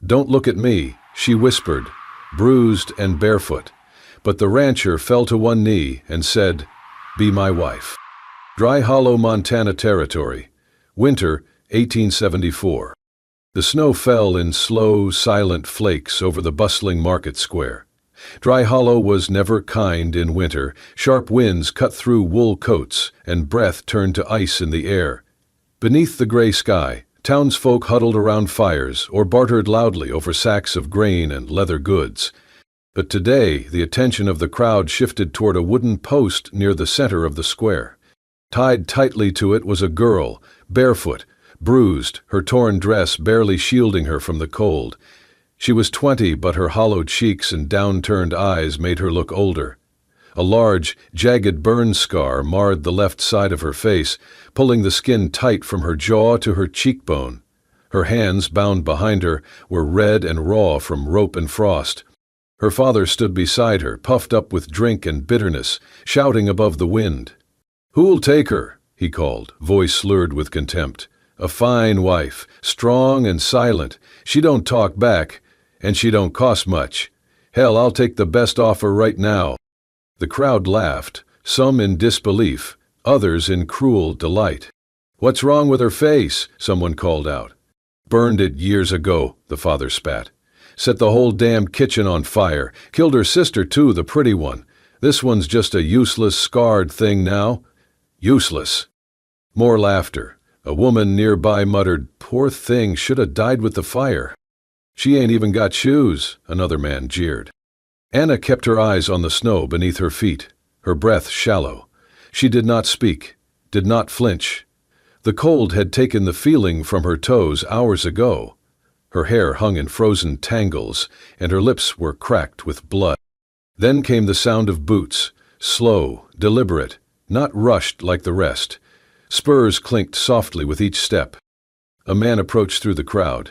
"Don't look at me," she whispered, bruised and barefoot. But the rancher fell to one knee and said, "Be my wife." Dry Hollow, Montana Territory. Winter, 1874. The snow fell in slow, silent flakes over the bustling market square. Dry Hollow was never kind in winter. Sharp winds cut through wool coats, and breath turned to ice in the air. Beneath the gray sky, townsfolk huddled around fires or bartered loudly over sacks of grain and leather goods. But today, the attention of the crowd shifted toward a wooden post near the center of the square. Tied tightly to it was a girl, barefoot, bruised, her torn dress barely shielding her from the cold. She was 20, but her hollowed cheeks and downturned eyes made her look older. A large, jagged burn scar marred the left side of her face, pulling the skin tight from her jaw to her cheekbone. Her hands, bound behind her, were red and raw from rope and frost. Her father stood beside her, puffed up with drink and bitterness, shouting above the wind. "Who'll take her?" he called, voice slurred with contempt. "A fine wife, strong and silent. She don't talk back, and she don't cost much. Hell, I'll take the best offer right now." The crowd laughed, some in disbelief, others in cruel delight. "What's wrong with her face?" someone called out. "Burned it years ago," the father spat. "Set the whole damn kitchen on fire. Killed her sister too, the pretty one. This one's just a useless, scarred thing now." Useless. More laughter. A woman nearby muttered, "Poor thing, should have died with the fire." "She ain't even got shoes," another man jeered. Anna kept her eyes on the snow beneath her feet, her breath shallow. She did not speak, did not flinch. The cold had taken the feeling from her toes hours ago. Her hair hung in frozen tangles, and her lips were cracked with blood. Then came the sound of boots, slow, deliberate, not rushed like the rest. Spurs clinked softly with each step. A man approached through the crowd.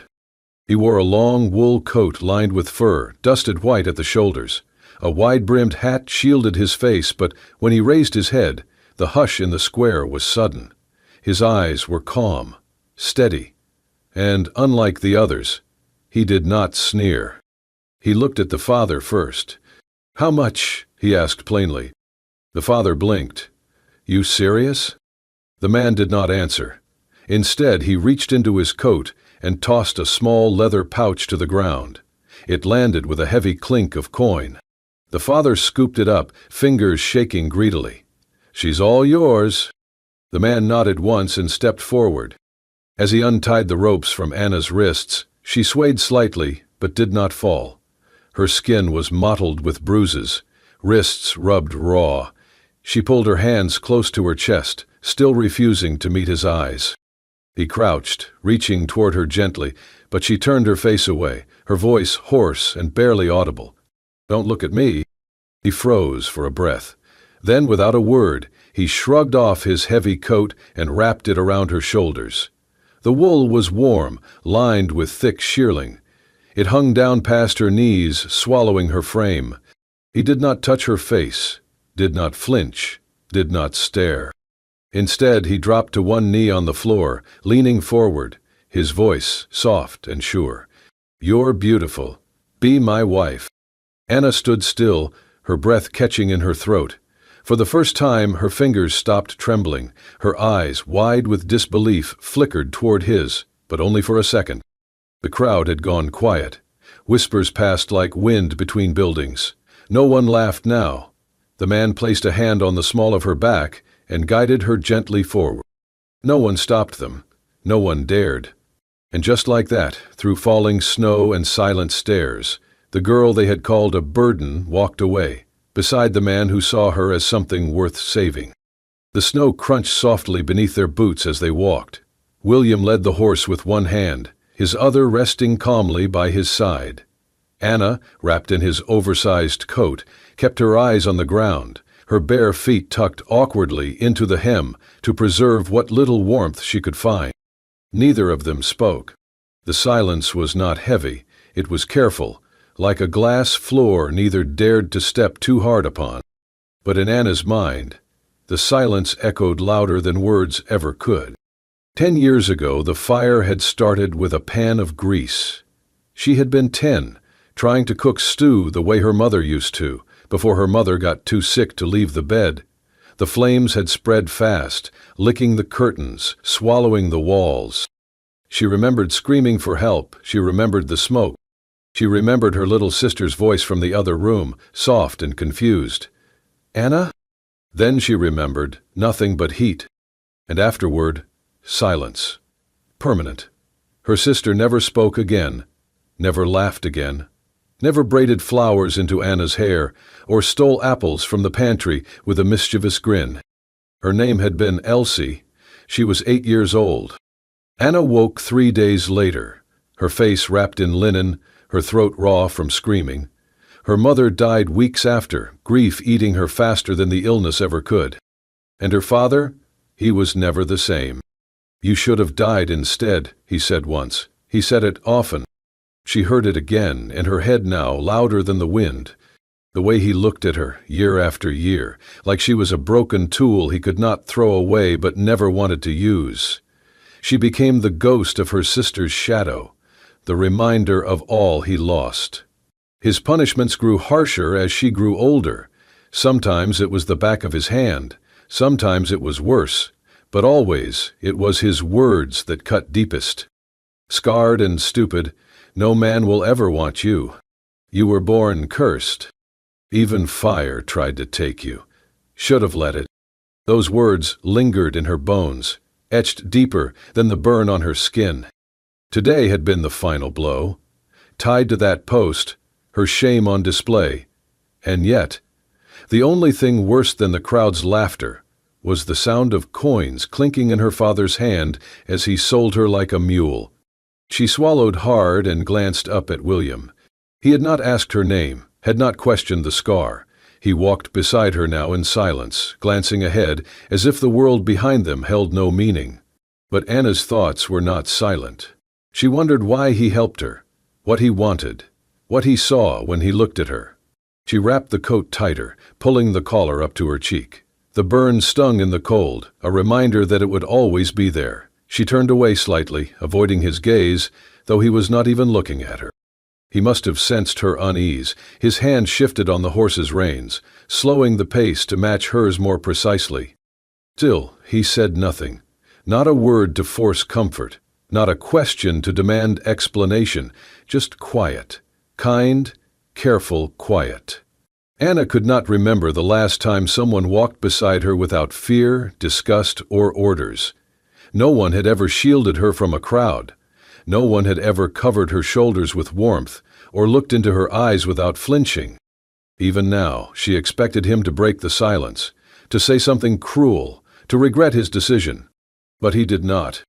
He wore a long wool coat lined with fur, dusted white at the shoulders. A wide-brimmed hat shielded his face, but when he raised his head, the hush in the square was sudden. His eyes were calm, steady, and, unlike the others, he did not sneer. He looked at the father first. "How much?" he asked plainly. The father blinked. "You serious?" The man did not answer. Instead, he reached into his coat and tossed a small leather pouch to the ground. It landed with a heavy clink of coin. The father scooped it up, fingers shaking greedily. "She's all yours." The man nodded once and stepped forward. As he untied the ropes from Anna's wrists, she swayed slightly but did not fall. Her skin was mottled with bruises, wrists rubbed raw. She pulled her hands close to her chest, still refusing to meet his eyes. He crouched, reaching toward her gently, but she turned her face away, her voice hoarse and barely audible. "Don't look at me." He froze for a breath. Then, without a word, he shrugged off his heavy coat and wrapped it around her shoulders. The wool was warm, lined with thick shearling. It hung down past her knees, swallowing her frame. He did not touch her face, did not flinch, did not stare. Instead, he dropped to one knee on the floor, leaning forward, his voice soft and sure. "You're beautiful. Be my wife." Anna stood still, her breath catching in her throat. For the first time, her fingers stopped trembling. Her eyes, wide with disbelief, flickered toward his, but only for a second. The crowd had gone quiet. Whispers passed like wind between buildings. No one laughed now. The man placed a hand on the small of her back and guided her gently forward. No one stopped them. No one dared. And just like that, through falling snow and silent stairs, the girl they had called a burden walked away, beside the man who saw her as something worth saving. The snow crunched softly beneath their boots as they walked. William led the horse with one hand, his other resting calmly by his side. Anna, wrapped in his oversized coat, kept her eyes on the ground, her bare feet tucked awkwardly into the hem to preserve what little warmth she could find. Neither of them spoke. The silence was not heavy, it was careful, like a glass floor neither dared to step too hard upon. But in Anna's mind, the silence echoed louder than words ever could. 10 years ago, the fire had started with a pan of grease. She had been 10, trying to cook stew the way her mother used to, before her mother got too sick to leave the bed. The flames had spread fast, licking the curtains, swallowing the walls. She remembered screaming for help. She remembered the smoke. She remembered her little sister's voice from the other room, soft and confused. "Anna?" Then she remembered nothing but heat. And afterward, silence. Permanent. Her sister never spoke again, never laughed again, never braided flowers into Anna's hair, or stole apples from the pantry with a mischievous grin. Her name had been Elsie. She was 8 years old. Anna woke 3 days later, her face wrapped in linen, her throat raw from screaming. Her mother died weeks after, grief eating her faster than the illness ever could. And her father? He was never the same. "You should have died instead," he said once. He said it often. She heard it again, in her head now, louder than the wind. The way he looked at her, year after year, like she was a broken tool he could not throw away but never wanted to use. She became the ghost of her sister's shadow, the reminder of all he lost. His punishments grew harsher as she grew older. Sometimes it was the back of his hand, sometimes it was worse, but always it was his words that cut deepest. "Scarred and stupid, no man will ever want you. You were born cursed. Even fire tried to take you. Should have let it." Those words lingered in her bones, etched deeper than the burn on her skin. Today had been the final blow. Tied to that post, her shame on display. And yet, the only thing worse than the crowd's laughter was the sound of coins clinking in her father's hand as he sold her like a mule. She swallowed hard and glanced up at William. He had not asked her name, had not questioned the scar. He walked beside her now in silence, glancing ahead as if the world behind them held no meaning. But Anna's thoughts were not silent. She wondered why he helped her, what he wanted, what he saw when he looked at her. She wrapped the coat tighter, pulling the collar up to her cheek. The burn stung in the cold, a reminder that it would always be there. She turned away slightly, avoiding his gaze, though he was not even looking at her. He must have sensed her unease. His hand shifted on the horse's reins, slowing the pace to match hers more precisely. Still, he said nothing. Not a word to force comfort, not a question to demand explanation, just quiet. Kind, careful quiet. Anna could not remember the last time someone walked beside her without fear, disgust, or orders. No one had ever shielded her from a crowd. No one had ever covered her shoulders with warmth or looked into her eyes without flinching. Even now, she expected him to break the silence, to say something cruel, to regret his decision. But he did not.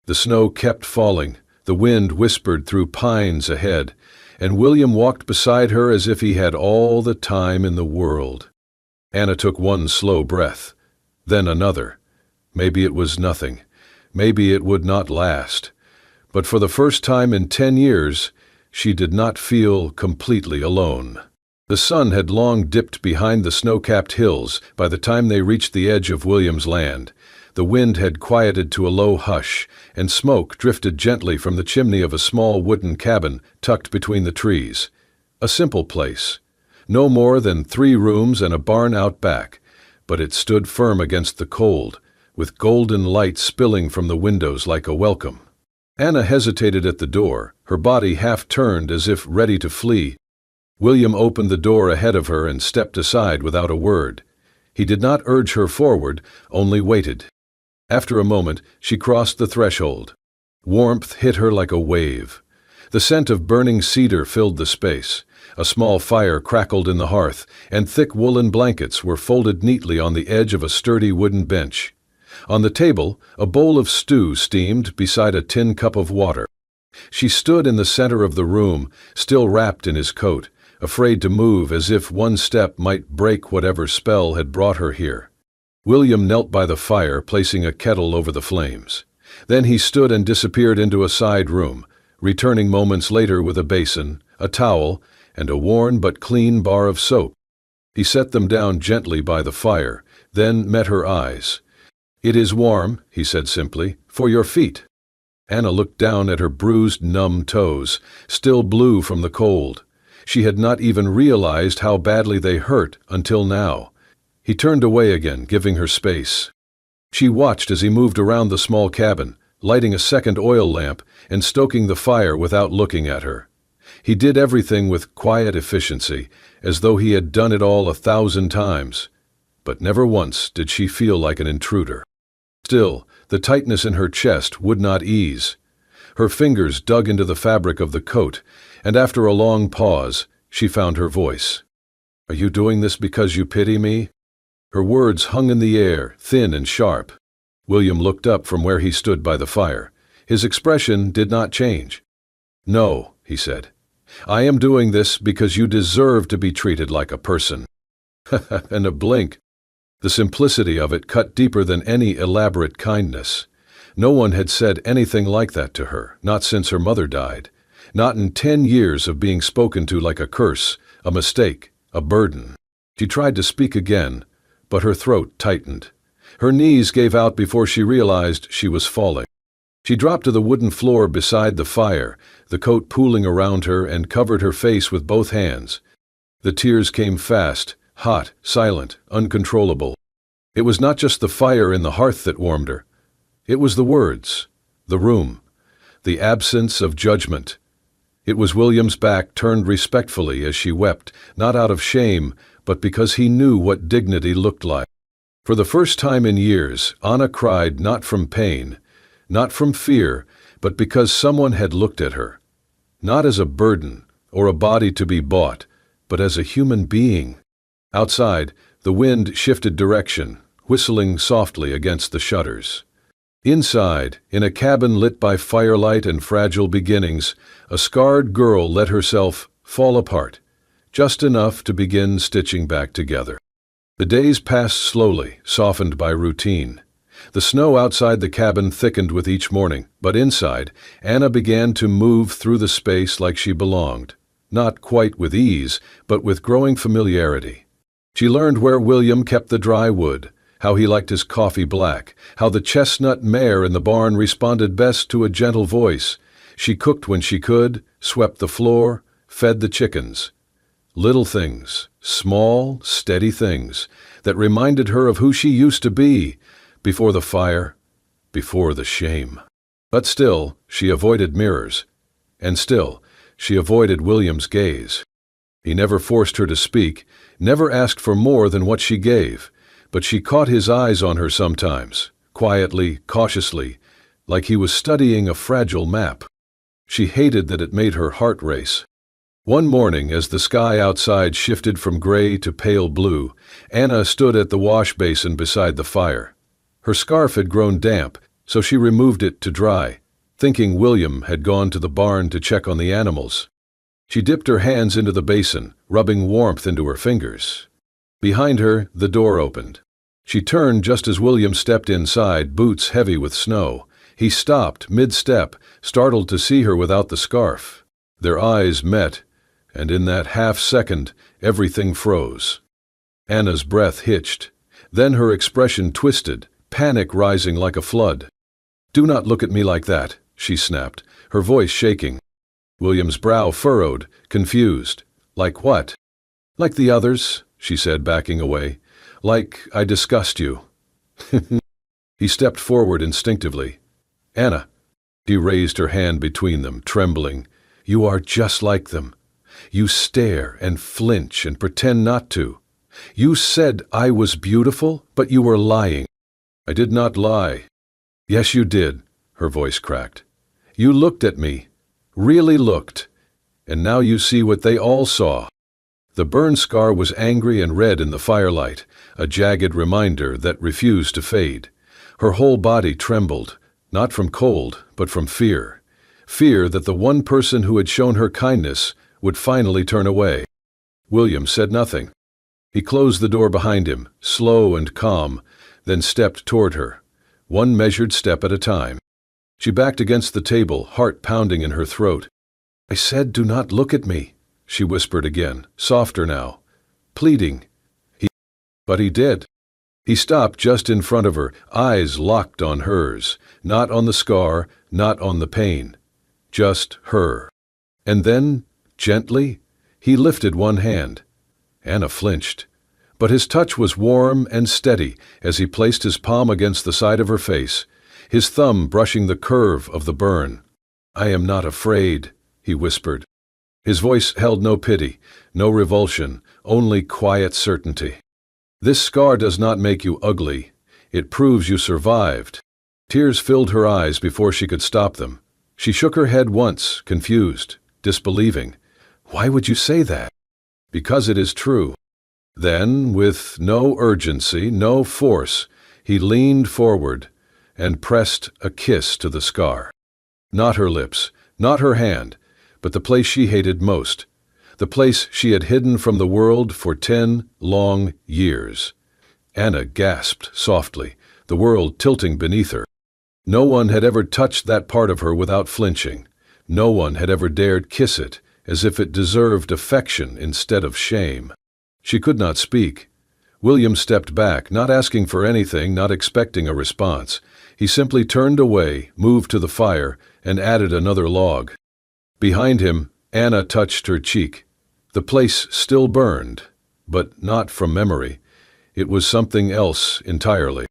The snow kept falling, the wind whispered through pines ahead, and William walked beside her as if he had all the time in the world. Anna took one slow breath, then another. Maybe it was nothing. Maybe it would not last. But for the first time in 10 years, she did not feel completely alone. The sun had long dipped behind the snow-capped hills by the time they reached the edge of William's land. The wind had quieted to a low hush, and smoke drifted gently from the chimney of a small wooden cabin tucked between the trees. A simple place. No more than 3 rooms and a barn out back, but it stood firm against the cold, with golden light spilling from the windows like a welcome. Anna hesitated at the door, her body half turned as if ready to flee. William opened the door ahead of her and stepped aside without a word. He did not urge her forward, only waited. After a moment, she crossed the threshold. Warmth hit her like a wave. The scent of burning cedar filled the space. A small fire crackled in the hearth, and thick woolen blankets were folded neatly on the edge of a sturdy wooden bench. On the table, a bowl of stew steamed beside a tin cup of water. She stood in the center of the room, still wrapped in his coat, afraid to move as if one step might break whatever spell had brought her here. William knelt by the fire, placing a kettle over the flames. Then he stood and disappeared into a side room, returning moments later with a basin, a towel, and a worn but clean bar of soap. He set them down gently by the fire, then met her eyes. "It is warm," he said simply, "for your feet." Anna looked down at her bruised, numb toes, still blue from the cold. She had not even realized how badly they hurt until now. He turned away again, giving her space. She watched as he moved around the small cabin, lighting a second oil lamp and stoking the fire without looking at her. He did everything with quiet efficiency, as though he had done it all 1,000 times. But never once did she feel like an intruder. Still, the tightness in her chest would not ease. Her fingers dug into the fabric of the coat, and after a long pause, she found her voice. "Are you doing this because you pity me?" Her words hung in the air, thin and sharp. William looked up from where he stood by the fire. His expression did not change. "No," he said. "I am doing this because you deserve to be treated like a person." And a blink. The simplicity of it cut deeper than any elaborate kindness. No one had said anything like that to her, not since her mother died. Not in 10 years of being spoken to like a curse, a mistake, a burden. She tried to speak again, but her throat tightened. Her knees gave out before she realized she was falling. She dropped to the wooden floor beside the fire, the coat pooling around her, and covered her face with both hands. The tears came fast, hot, silent, uncontrollable. It was not just the fire in the hearth that warmed her. It was the words, the room, the absence of judgment. It was William's back turned respectfully as she wept, not out of shame, but because he knew what dignity looked like. For the first time in years, Anna cried not from pain, not from fear, but because someone had looked at her. Not as a burden or a body to be bought, but as a human being. Outside, the wind shifted direction, whistling softly against the shutters. Inside, in a cabin lit by firelight and fragile beginnings, a scarred girl let herself fall apart, just enough to begin stitching back together. The days passed slowly, softened by routine. The snow outside the cabin thickened with each morning, but inside, Anna began to move through the space like she belonged, not quite with ease, but with growing familiarity. She learned where William kept the dry wood, how he liked his coffee black, how the chestnut mare in the barn responded best to a gentle voice. She cooked when she could, swept the floor, fed the chickens. Little things, small, steady things, that reminded her of who she used to be, before the fire, before the shame. But still, she avoided mirrors. And still, she avoided William's gaze. He never forced her to speak, never asked for more than what she gave, but she caught his eyes on her sometimes, quietly, cautiously, like he was studying a fragile map. She hated that it made her heart race. One morning, as the sky outside shifted from gray to pale blue, Anna stood at the wash basin beside the fire. Her scarf had grown damp, so she removed it to dry, thinking William had gone to the barn to check on the animals. She dipped her hands into the basin, rubbing warmth into her fingers. Behind her, the door opened. She turned just as William stepped inside, boots heavy with snow. He stopped mid-step, startled to see her without the scarf. Their eyes met, and in that half-second, everything froze. Anna's breath hitched. Then her expression twisted, panic rising like a flood. "Do not look at me like that," she snapped, her voice shaking. William's brow furrowed, confused. "Like what?" "Like the others," she said, backing away. "Like I discussed you." He stepped forward instinctively. "Anna." She raised her hand between them, trembling. "You are just like them. You stare and flinch and pretend not to. You said I was beautiful, but you were lying." "I did not lie." "Yes, you did," her voice cracked. "You looked at me, really looked, and now you see what they all saw." The burn scar was angry and red in the firelight, a jagged reminder that refused to fade. Her whole body trembled, not from cold, but from fear. Fear that the one person who had shown her kindness would finally turn away. William said nothing. He closed the door behind him, slow and calm, then stepped toward her, one measured step at a time. She backed against the table, heart pounding in her throat. "I said, do not look at me," she whispered again, softer now, pleading. But he did. He stopped just in front of her, eyes locked on hers, not on the scar, not on the pain. Just her. And then, gently, he lifted one hand. Anna flinched. But his touch was warm and steady as he placed his palm against the side of her face, his thumb brushing the curve of the burn. "I am not afraid," he whispered. His voice held no pity, no revulsion, only quiet certainty. "This scar does not make you ugly. It proves you survived." Tears filled her eyes before she could stop them. She shook her head once, confused, disbelieving. "Why would you say that?" "Because it is true." Then, with no urgency, no force, he leaned forward and pressed a kiss to the scar. Not her lips, not her hand, but the place she hated most, the place she had hidden from the world for 10 long years. Anna gasped softly, the world tilting beneath her. No one had ever touched that part of her without flinching. No one had ever dared kiss it, as if it deserved affection instead of shame. She could not speak. William stepped back, not asking for anything, not expecting a response. He simply turned away, moved to the fire, and added another log. Behind him, Anna touched her cheek. The place still burned, but not from memory. It was something else entirely.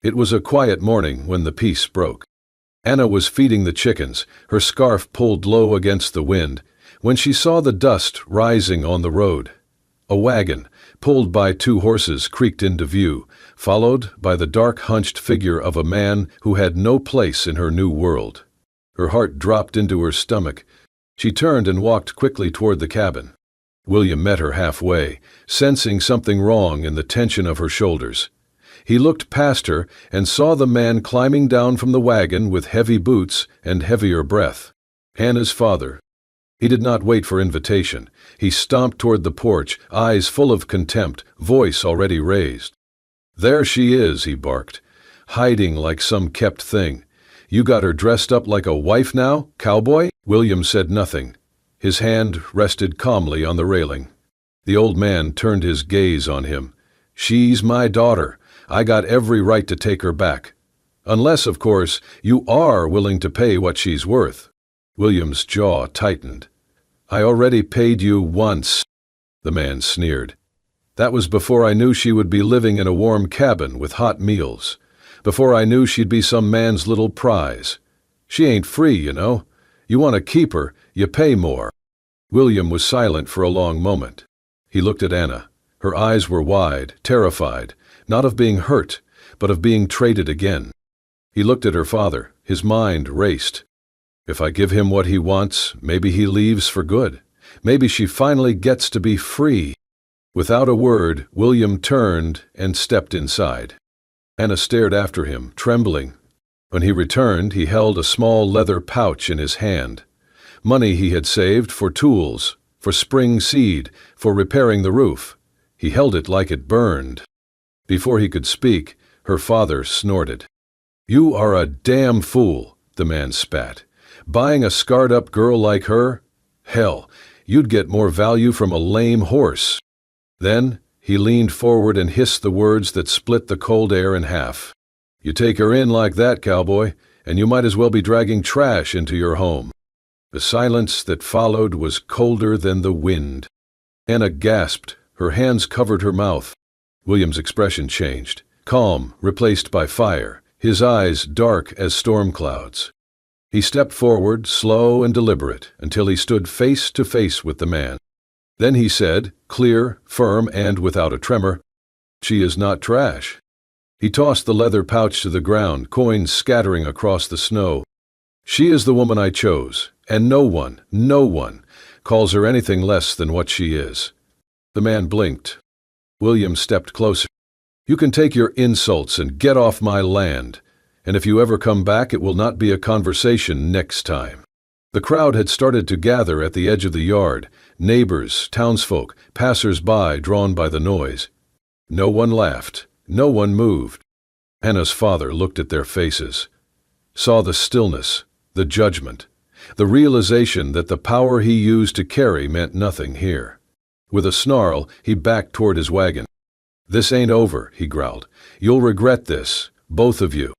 It was a quiet morning when the peace broke. Anna was feeding the chickens, her scarf pulled low against the wind, when she saw the dust rising on the road. A wagon, pulled by 2 horses, creaked into view, followed by the dark, hunched figure of a man who had no place in her new world. Her heart dropped into her stomach. She turned and walked quickly toward the cabin. William met her halfway, sensing something wrong in the tension of her shoulders. He looked past her and saw the man climbing down from the wagon with heavy boots and heavier breath. Anna's father. He did not wait for invitation. He stomped toward the porch, eyes full of contempt, voice already raised. "There she is," he barked, "hiding like some kept thing. You got her dressed up like a wife now, cowboy?" William said nothing. His hand rested calmly on the railing. The old man turned his gaze on him. "She's my daughter. I got every right to take her back. Unless, of course, you are willing to pay what she's worth." William's jaw tightened. "I already paid you once," the man sneered. "That was before I knew she would be living in a warm cabin with hot meals, before I knew she'd be some man's little prize. She ain't free, you know. You want to keep her, you pay more." William was silent for a long moment. He looked at Anna. Her eyes were wide, terrified, not of being hurt, but of being traded again. He looked at her father. His mind raced. If I give him what he wants, maybe he leaves for good. Maybe she finally gets to be free. Without a word, William turned and stepped inside. Anna stared after him, trembling. When he returned, he held a small leather pouch in his hand. Money he had saved for tools, for spring seed, for repairing the roof. He held it like it burned. Before he could speak, her father snorted. "You are a damn fool," the man spat. "Buying a scarred-up girl like her? Hell, you'd get more value from a lame horse." Then he leaned forward and hissed the words that split the cold air in half. "You take her in like that, cowboy, and you might as well be dragging trash into your home." The silence that followed was colder than the wind. Anna gasped. Her hands covered her mouth. William's expression changed. Calm, replaced by fire, his eyes dark as storm clouds. He stepped forward, slow and deliberate, until he stood face to face with the man. Then he said, clear, firm, and without a tremor, "She is not trash." He tossed the leather pouch to the ground, coins scattering across the snow. "She is the woman I chose, and no one, calls her anything less than what she is." The man blinked. William stepped closer. "You can take your insults and get off my land, and if you ever come back, it will not be a conversation next time." The crowd had started to gather at the edge of the yard, neighbors, townsfolk, passers-by drawn by the noise. No one laughed, no one moved. Anna's father looked at their faces, saw the stillness, the judgment, the realization that the power he used to carry meant nothing here. With a snarl, he backed toward his wagon. "This ain't over," he growled. "You'll regret this, both of you."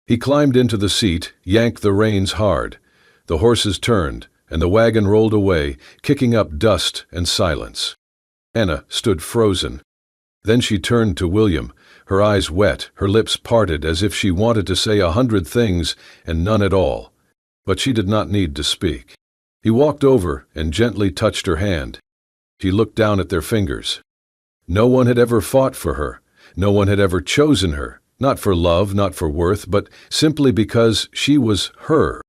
He climbed into the seat, yanked the reins hard. The horses turned, and the wagon rolled away, kicking up dust and silence. Anna stood frozen. Then she turned to William, her eyes wet, her lips parted as if she wanted to say 100 things and none at all. But she did not need to speak. He walked over and gently touched her hand. She looked down at their fingers. No one had ever fought for her. No one had ever chosen her, not for love, not for worth, but simply because she was her.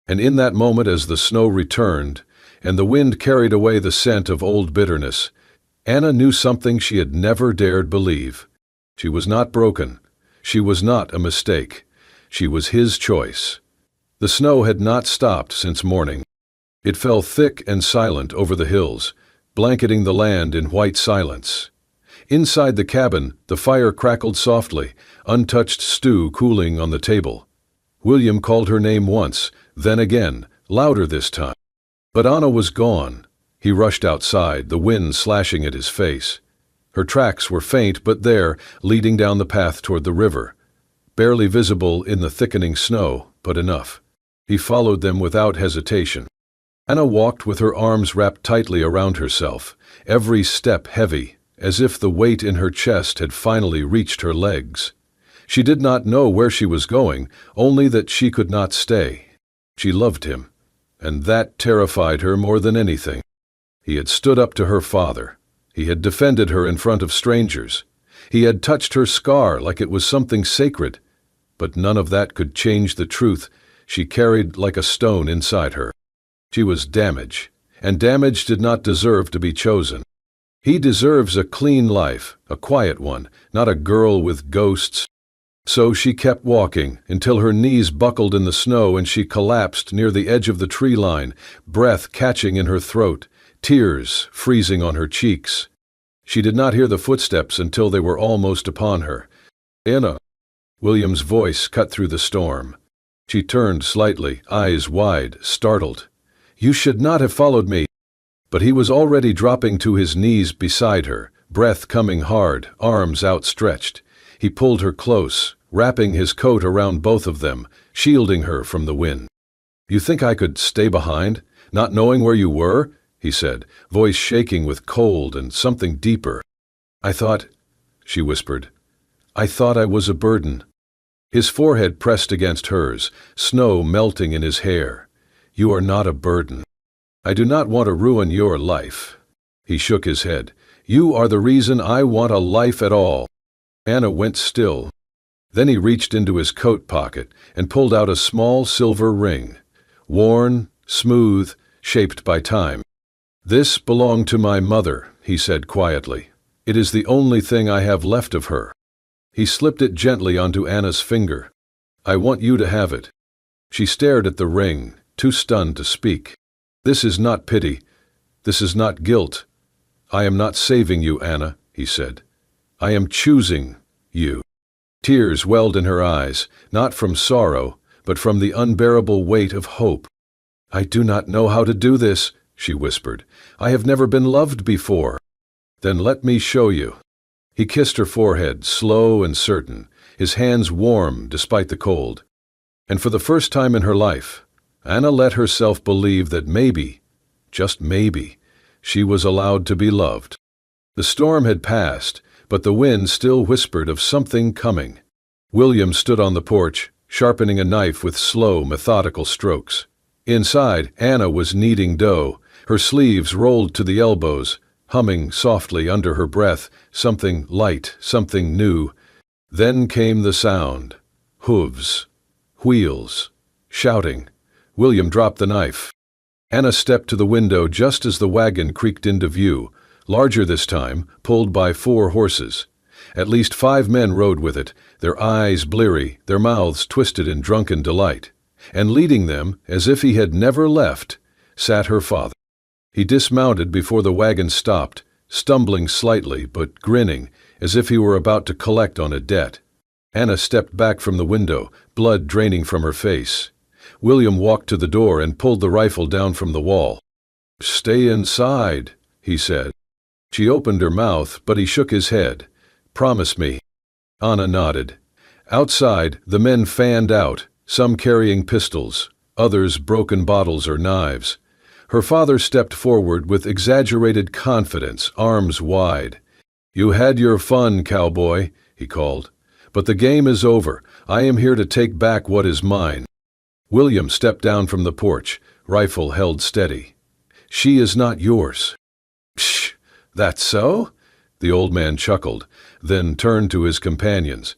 And in that moment, as the snow returned, and the wind carried away the scent of old bitterness, Anna knew something she had never dared believe. She was not broken. She was not a mistake. She was his choice. The snow had not stopped since morning. It fell thick and silent over the hills, blanketing the land in white silence. Inside the cabin, the fire crackled softly, untouched stew cooling on the table. William called her name once, then again, louder this time. But Anna was gone. He rushed outside, the wind slashing at his face. Her tracks were faint but there, leading down the path toward the river. Barely visible in the thickening snow, but enough. He followed them without hesitation. Anna walked with her arms wrapped tightly around herself, every step heavy, as if the weight in her chest had finally reached her legs. She did not know where she was going, only that she could not stay. She loved him, and that terrified her more than anything. He had stood up to her father. He had defended her in front of strangers. He had touched her scar like it was something sacred, but none of that could change the truth she carried like a stone inside her. She was damage, and damage did not deserve to be chosen. He deserves a clean life, a quiet one, not a girl with ghosts. So she kept walking until her knees buckled in the snow and she collapsed near the edge of the tree line, breath catching in her throat, tears freezing on her cheeks. She did not hear the footsteps until they were almost upon her. "Anna!" William's voice cut through the storm. She turned slightly, eyes wide, startled. "You should not have followed me." But he was already dropping to his knees beside her, breath coming hard, arms outstretched. He pulled her close, wrapping his coat around both of them, shielding her from the wind. "You think I could stay behind, not knowing where you were?" he said, voice shaking with cold and something deeper. "I thought," she whispered, "I thought I was a burden." His forehead pressed against hers, snow melting in his hair. "You are not a burden. I do not want to ruin your life." He shook his head. "You are the reason I want a life at all." Anna went still. Then he reached into his coat pocket and pulled out a small silver ring, worn, smooth, shaped by time. "This belonged to my mother," he said quietly. "It is the only thing I have left of her." He slipped it gently onto Anna's finger. "I want you to have it." She stared at the ring, too stunned to speak. "This is not pity. This is not guilt. I am not saving you, Anna," he said. "I am choosing you." Tears welled in her eyes, not from sorrow, but from the unbearable weight of hope. "I do not know how to do this," she whispered. "I have never been loved before." "Then let me show you." He kissed her forehead, slow and certain, his hands warm despite the cold. And for the first time in her life, Anna let herself believe that maybe, just maybe, she was allowed to be loved. The storm had passed, but the wind still whispered of something coming. William stood on the porch, sharpening a knife with slow, methodical strokes. Inside, Anna was kneading dough, her sleeves rolled to the elbows, humming softly under her breath, something light, something new. Then came the sound. Hooves. Wheels. Shouting. William dropped the knife. Anna stepped to the window just as the wagon creaked into view, larger this time, pulled by 4 horses. At least 5 men rode with it, their eyes bleary, their mouths twisted in drunken delight. And leading them, as if he had never left, sat her father. He dismounted before the wagon stopped, stumbling slightly but grinning, as if he were about to collect on a debt. Anna stepped back from the window, blood draining from her face. William walked to the door and pulled the rifle down from the wall. "Stay inside," he said. She opened her mouth, but he shook his head. "Promise me." Anna nodded. Outside, the men fanned out, some carrying pistols, others broken bottles or knives. Her father stepped forward with exaggerated confidence, arms wide. "You had your fun, cowboy," he called. "But the game is over. I am here to take back what is mine." William stepped down from the porch, rifle held steady. "She is not yours." "Psh, that's so?" The old man chuckled, then turned to his companions.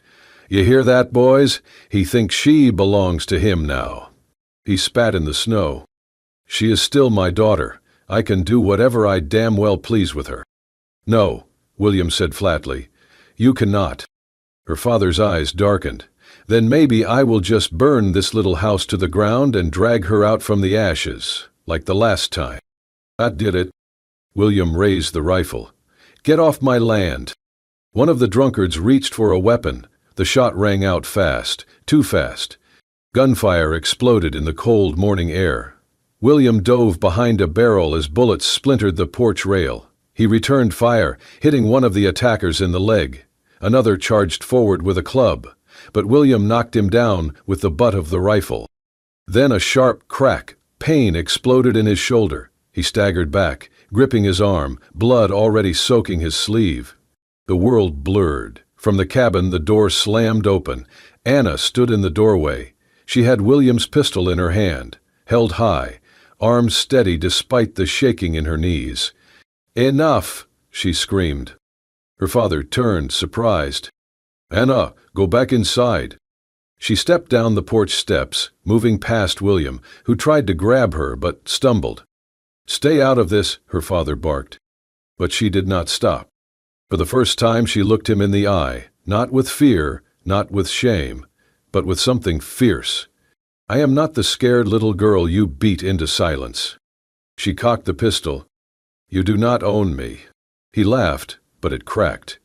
"You hear that, boys? He thinks she belongs to him now." He spat in the snow. "She is still my daughter. I can do whatever I damn well please with her." "No," William said flatly. "You cannot." Her father's eyes darkened. "Then maybe I will just burn this little house to the ground and drag her out from the ashes, like the last time." "That did it." William raised the rifle. "Get off my land." One of the drunkards reached for a weapon. The shot rang out fast, too fast. Gunfire exploded in the cold morning air. William dove behind a barrel as bullets splintered the porch rail. He returned fire, hitting one of the attackers in the leg. Another charged forward with a club, but William knocked him down with the butt of the rifle. Then a sharp crack, pain exploded in his shoulder. He staggered back, gripping his arm, blood already soaking his sleeve. The world blurred. From the cabin, the door slammed open. Anna stood in the doorway. She had William's pistol in her hand, held high, arms steady despite the shaking in her knees. "Enough!" she screamed. Her father turned, surprised. "Anna, go back inside." She stepped down the porch steps, moving past William, who tried to grab her but stumbled. "Stay out of this," her father barked. But she did not stop. For the first time she looked him in the eye, not with fear, not with shame, but with something fierce. "I am not the scared little girl you beat into silence." She cocked the pistol. "You do not own me." He laughed, but it cracked.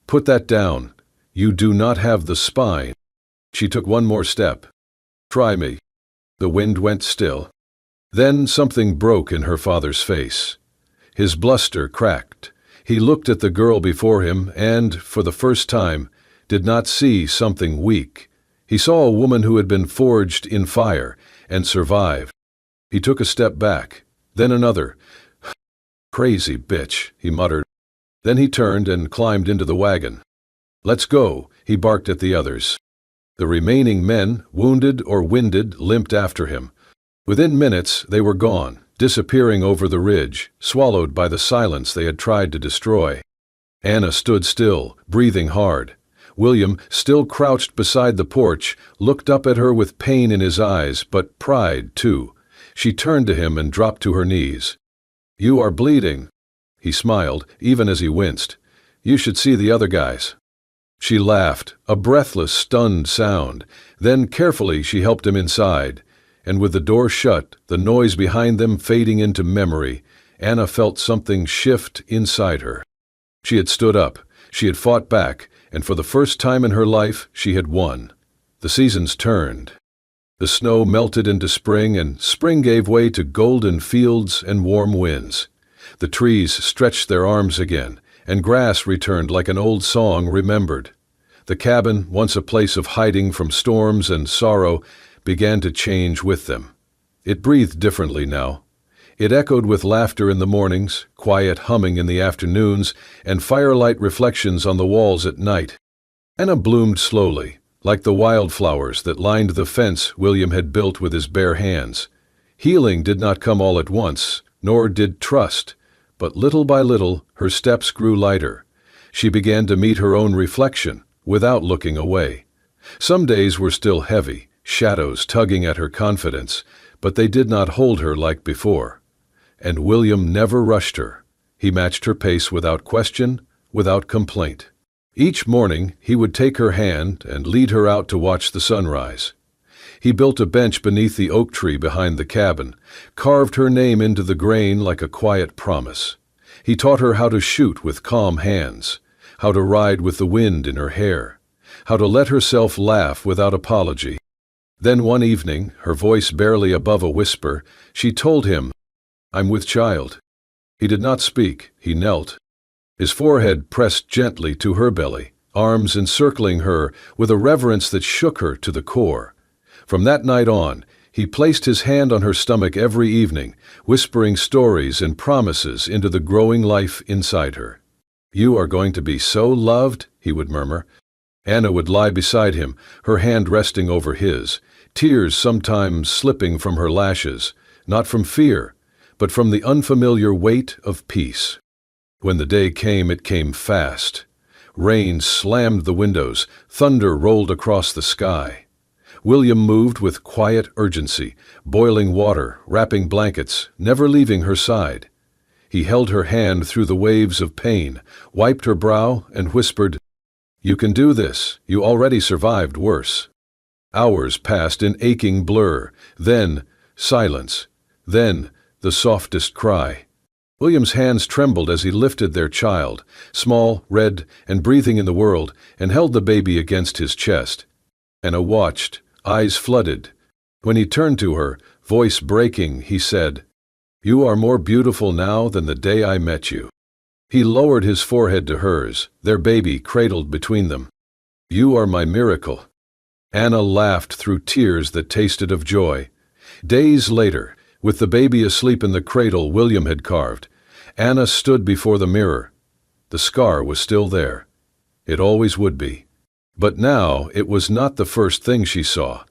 "Put that down. You do not have the spine." She took one more step. "Try me." The wind went still. Then something broke in her father's face. His bluster cracked. He looked at the girl before him and, for the first time, did not see something weak. He saw a woman who had been forged in fire and survived. He took a step back, then another. "Crazy bitch," he muttered. Then he turned and climbed into the wagon. "Let's go," he barked at the others. The remaining men, wounded or winded, limped after him. Within minutes they were gone, disappearing over the ridge, swallowed by the silence they had tried to destroy. Anna stood still, breathing hard. William, still crouched beside the porch, looked up at her with pain in his eyes, but pride, too. She turned to him and dropped to her knees. "You are bleeding." He smiled, even as he winced. "You should see the other guys." She laughed, a breathless, stunned sound. Then carefully she helped him inside. And with the door shut, the noise behind them fading into memory, Anna felt something shift inside her. She had stood up, she had fought back, and for the first time in her life, she had won. The seasons turned. The snow melted into spring, and spring gave way to golden fields and warm winds. The trees stretched their arms again, and grass returned like an old song remembered. The cabin, once a place of hiding from storms and sorrow, began to change with them. It breathed differently now. It echoed with laughter in the mornings, quiet humming in the afternoons, and firelight reflections on the walls at night. Anna bloomed slowly, like the wildflowers that lined the fence William had built with his bare hands. Healing did not come all at once, nor did trust, but little by little her steps grew lighter. She began to meet her own reflection, without looking away. Some days were still heavy, shadows tugging at her confidence, but they did not hold her like before. And William never rushed her. He matched her pace without question, without complaint. Each morning he would take her hand and lead her out to watch the sunrise. He built a bench beneath the oak tree behind the cabin, carved her name into the grain like a quiet promise. He taught her how to shoot with calm hands, how to ride with the wind in her hair, how to let herself laugh without apology. Then one evening, her voice barely above a whisper, she told him, "I'm with child." He did not speak, he knelt. His forehead pressed gently to her belly, arms encircling her with a reverence that shook her to the core. From that night on, he placed his hand on her stomach every evening, whispering stories and promises into the growing life inside her. "You are going to be so loved," he would murmur. Anna would lie beside him, her hand resting over his, tears sometimes slipping from her lashes, not from fear, but from the unfamiliar weight of peace. When the day came, it came fast. Rain slammed the windows, thunder rolled across the sky. William moved with quiet urgency, boiling water, wrapping blankets, never leaving her side. He held her hand through the waves of pain, wiped her brow, and whispered, "You can do this. You already survived worse." Hours passed in aching blur, then silence, then the softest cry. William's hands trembled as he lifted their child, small, red, and breathing in the world, and held the baby against his chest. Anna watched, eyes flooded. When he turned to her, voice breaking, he said, "You are more beautiful now than the day I met you." He lowered his forehead to hers, their baby cradled between them. "You are my miracle." Anna laughed through tears that tasted of joy. Days later, with the baby asleep in the cradle William had carved, Anna stood before the mirror. The scar was still there. It always would be. But now it was not the first thing she saw.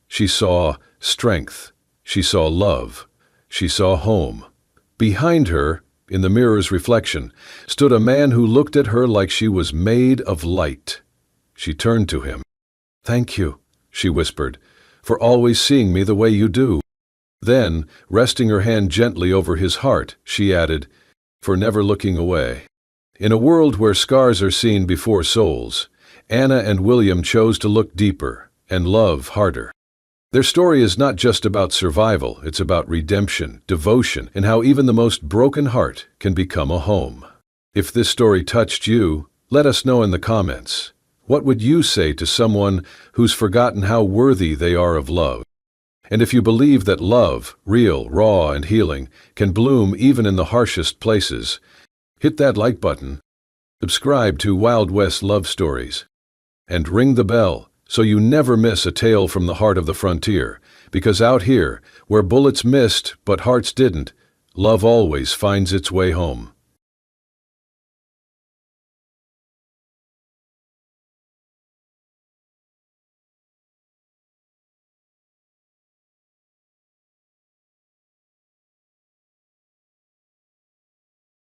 She saw strength. She saw love. She saw home. Behind her, in the mirror's reflection, stood a man who looked at her like she was made of light. She turned to him. "Thank you," she whispered, "for always seeing me the way you do." Then, resting her hand gently over his heart, she added, "For never looking away." In a world where scars are seen before souls, Anna and William chose to look deeper and love harder. Their story is not just about survival, it's about redemption, devotion, and how even the most broken heart can become a home. If this story touched you, let us know in the comments. What would you say to someone who's forgotten how worthy they are of love? And if you believe that love, real, raw, and healing, can bloom even in the harshest places, hit that like button, subscribe to Wild West Love Stories, and ring the bell so you never miss a tale from the heart of the frontier, because out here, where bullets missed but hearts didn't, love always finds its way home.